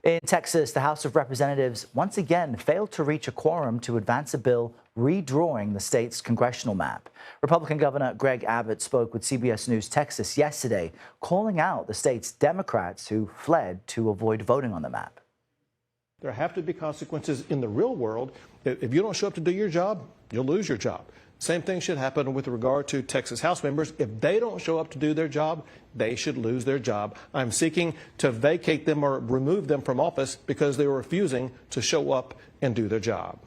In Texas, the House of Representatives once again failed to reach a quorum to advance a bill redrawing the state's congressional map. Republican Governor Greg Abbott spoke with CBS News Texas yesterday, calling out the state's Democrats who fled to avoid voting on the map. There have to be consequences in the real world. If you don't show up to do your job, you'll lose your job. Same thing should happen with regard to Texas House members. If they don't show up to do their job, they should lose their job. I'm seeking to vacate them or remove them from office because they were refusing to show up and do their job.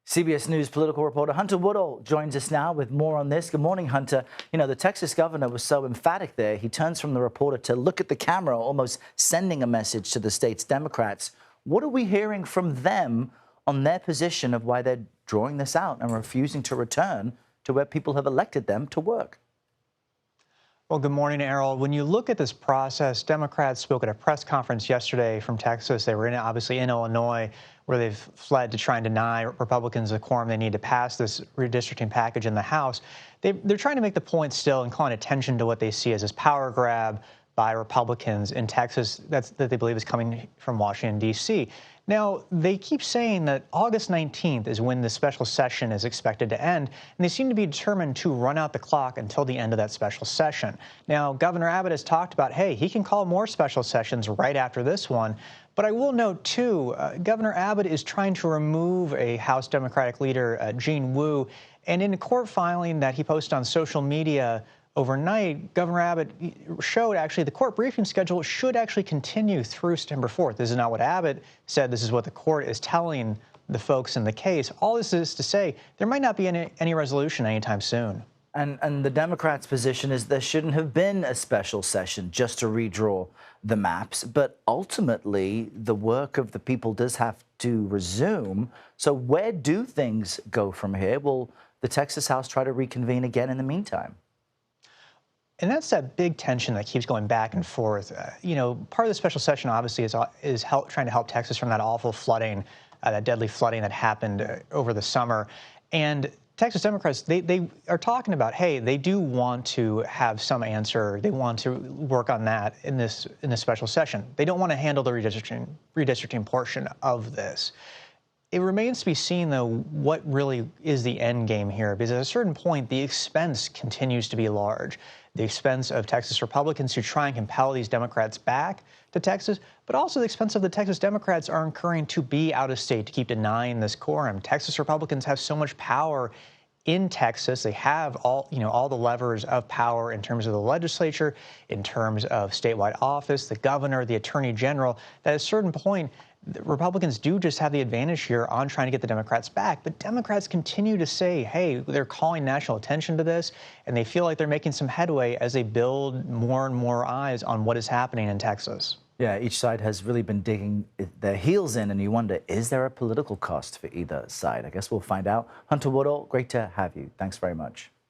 CBS News political reporter Hunter Woodall joins us now with more on this. Good morning, Hunter. You know, the Texas governor was so emphatic there. He turns from the reporter to look at the camera, almost sending a message to the state's Democrats. What are we hearing from them on their position of why they're drawing this out and refusing to return to where people have elected them to work? Well, good morning, Errol. When you look at this process, Democrats spoke at a press conference yesterday from Texas. They were obviously in Illinois, where they've fled to try and deny Republicans the quorum they need to pass this redistricting package in the House. They're trying to make the point still and calling attention to what they see as this power grab by Republicans in Texas that they believe is coming from Washington, D.C. Now, they keep saying that August 19th is when the special session is expected to end, and they seem to be determined to run out the clock until the end of that special session. Now, Governor Abbott has talked about, hey, he can call more special sessions right after this one. But I will note, too, Governor Abbott is trying to remove a House Democratic leader, Jean Wu, and in a court filing that he posted on social media overnight, Governor Abbott showed actually the court briefing schedule should actually continue through September 4th. This is not what Abbott said. This is what the court is telling the folks in the case. All this is to say there might not be any resolution anytime soon. And the Democrats' position is there shouldn't have been a special session just to redraw the maps. But ultimately, the work of the people does have to resume. So where do things go from here? Will the Texas House try to reconvene again in the meantime? And that's that big tension that keeps going back and forth. You know, part of the special session obviously is trying to help Texas from that awful flooding, that deadly flooding that happened over the summer. And Texas Democrats, they are talking about, hey, they do want to have some answer. They want to work on that in this special session. They don't want to handle the redistricting portion of this. It remains to be seen, though, what really is the end game here, because at a certain point, the expense continues to be large. The expense of Texas Republicans who try and compel these Democrats back to Texas, but also the expense of the Texas Democrats are incurring to be out of state to keep denying this quorum. Texas Republicans have so much power in Texas. They have all the levers of power in terms of the legislature, in terms of statewide office, the governor, the attorney general, that at a certain point, the Republicans do just have the advantage here on trying to get the Democrats back. But Democrats continue to say, hey, they're calling national attention to this, and they feel like they're making some headway as they build more and more eyes on what is happening in Texas. Yeah, each side has really been digging their heels in, and you wonder, is there a political cost for either side? I guess we'll find out. Hunter Woodall, great to have you. Thanks very much.